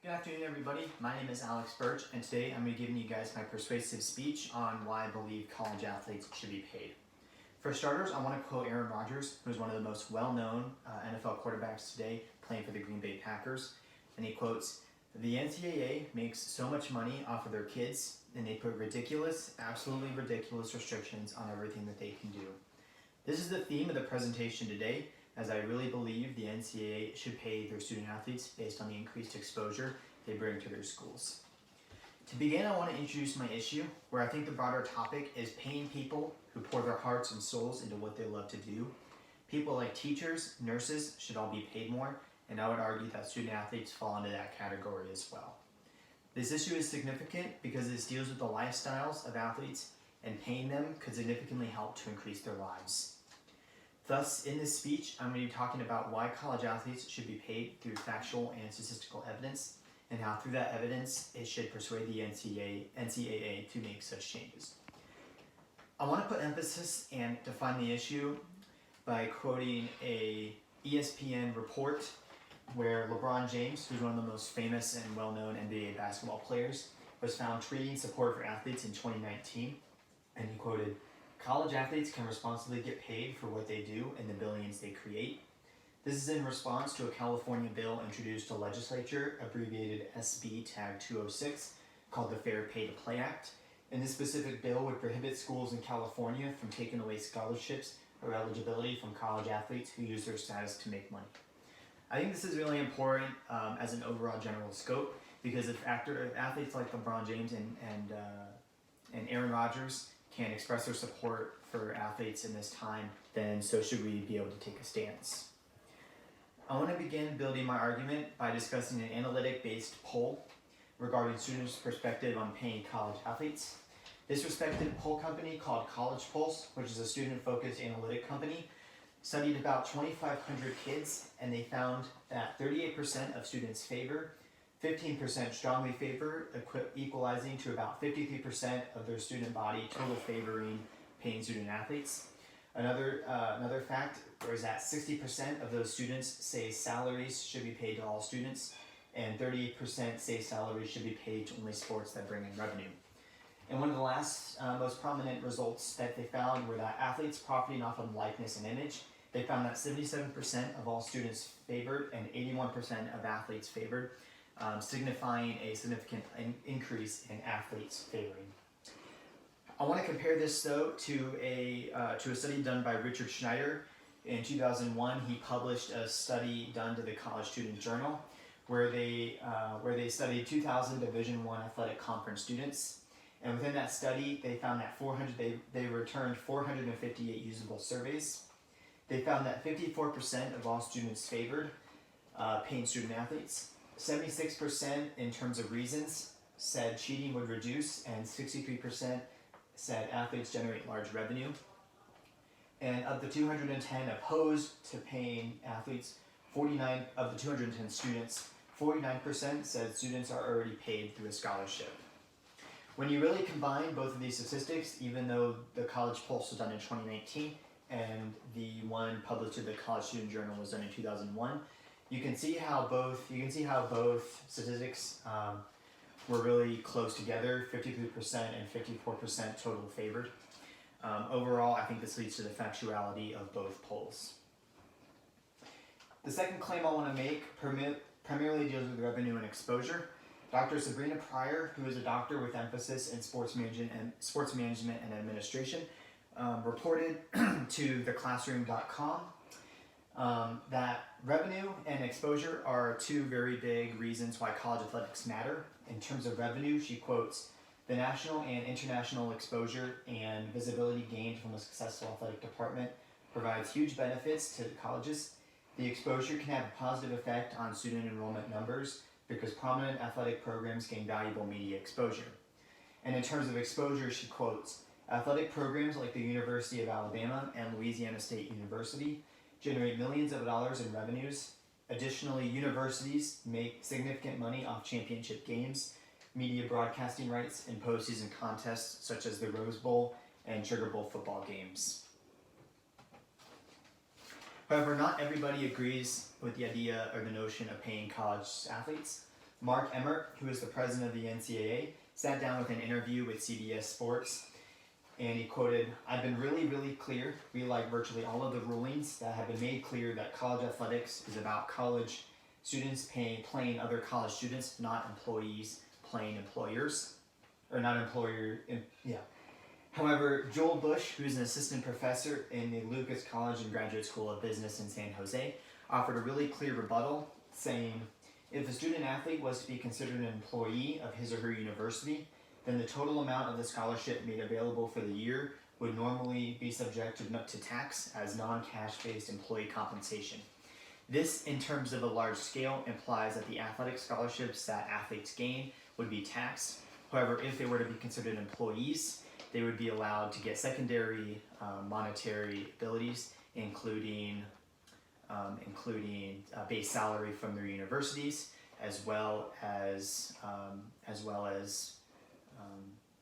Good afternoon, everybody. My name is Alex Birch, and today I'm going to be giving you guys my persuasive speech on why I believe college athletes should be paid. For starters, I want to quote Aaron Rodgers, who is one of the most well-known NFL quarterbacks today, playing for the Green Bay Packers. And he quotes, "The NCAA makes so much money off of their kids, and they put ridiculous, absolutely ridiculous restrictions on everything that they can do." This is the theme of the presentation today, as I really believe the NCAA should pay their student athletes based on the increased exposure they bring to their schools. To begin, I want to introduce my issue, where I think the broader topic is paying people who pour their hearts and souls into what they love to do. People like teachers, nurses should all be paid more, and I would argue that student athletes fall into that category as well. This issue is significant because this deals with the lifestyles of athletes, and paying them could significantly help to increase their lives. Thus, in this speech, I'm going to be talking about why college athletes should be paid through factual and statistical evidence, and how through that evidence, it should persuade the NCAA to make such changes. I want to put emphasis and define the issue by quoting a ESPN report where LeBron James, who's one of the most famous and well-known NBA basketball players, was found tweeting support for athletes in 2019, and he quoted, "College athletes can responsibly get paid for what they do and the billions they create." This is in response to a California bill introduced to legislature, abbreviated SB Tag 206, called the Fair Pay to Play Act. And this specific bill would prohibit schools in California from taking away scholarships or eligibility from college athletes who use their status to make money. I think this is really important as an overall general scope, because if athletes like LeBron James and Aaron Rodgers can express their support for athletes in this time, then so should we be able to take a stance. I want to begin building my argument by discussing an analytic-based poll regarding students' perspective on paying college athletes. This respected poll company called College Pulse, which is a student-focused analytic company, studied about 2,500 kids, and they found that 38% of students favor, 15% strongly favor, equalizing to about 53% of their student body total favoring paying student athletes. Another fact is that 60% of those students say salaries should be paid to all students, and 38% say salaries should be paid to only sports that bring in revenue. And one of the last most prominent results that they found were that athletes profiting off of likeness and image, they found that 77% of all students favored and 81% of athletes favored, signifying a significant increase in athletes favoring. I want to compare this though to a study done by Richard Schneider. In 2001, he published a study done to the College Student Journal, where they studied 2,000 Division I athletic conference students, and within that study, they found that they returned 458 usable surveys. They found that 54% of all students favored paying student athletes. 76% in terms of reasons said cheating would reduce, and 63% said athletes generate large revenue. And of the 210 opposed to paying athletes, 49 of the 210 students, 49% said students are already paid through a scholarship. When you really combine both of these statistics, even though the College Pulse was done in 2019 and the one published in the College Student Journal was done in 2001, you can see how both statistics were really close together, 53% and 54% total favored. Overall, I think this leads to the factuality of both polls. The second claim I want to make primarily deals with revenue and exposure. Dr. Sabrina Pryor, who is a doctor with emphasis in sports management and administration, reported to theclassroom.com that revenue and exposure are two very big reasons why college athletics matter. In terms of revenue, she quotes, "The national and international exposure and visibility gained from a successful athletic department provides huge benefits to colleges. The exposure can have a positive effect on student enrollment numbers because prominent athletic programs gain valuable media exposure." And in terms of exposure, she quotes, "Athletic programs like the University of Alabama and Louisiana State University generate millions of dollars in revenues. Additionally, universities make significant money off championship games, media broadcasting rights, and postseason contests such as the Rose Bowl and Sugar Bowl football games." However, not everybody agrees with the idea or the notion of paying college athletes. Mark Emmert, who is the president of the NCAA, sat down with an interview with CBS Sports, and he quoted, "I've been really clear, like virtually all of the rulings that have been made clear that college athletics is about college students playing other college students, not employees playing employers." Or not employer, yeah. However, Joel Bush, who is an assistant professor in the Lucas College and Graduate School of Business in San Jose, offered a really clear rebuttal, saying, "If a student athlete was to be considered an employee of his or her university, then the total amount of the scholarship made available for the year would normally be subjected to tax as non-cash based employee compensation. This, in terms of a large scale, implies that the athletic scholarships that athletes gain would be taxed. However, if they were to be considered employees, they would be allowed to get secondary monetary abilities, including base salary from their universities, as well as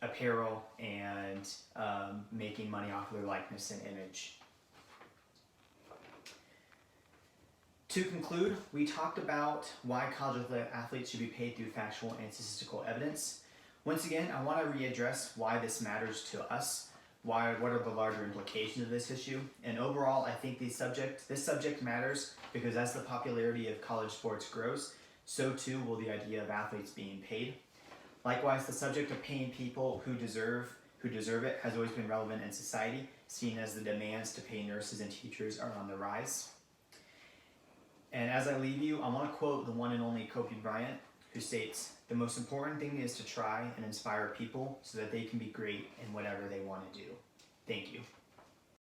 apparel and making money off of their likeness and image." To conclude, we talked about why college athletes should be paid through factual and statistical evidence. Once again, I want to readdress why this matters to us, what are the larger implications of this issue, and overall I think this subject matters because as the popularity of college sports grows, so too will the idea of athletes being paid. Likewise, the subject of paying people who deserve it has always been relevant in society, seen as the demands to pay nurses and teachers are on the rise. And as I leave you, I want to quote the one and only Kobe Bryant, who states, "The most important thing is to try and inspire people so that they can be great in whatever they want to do." Thank you.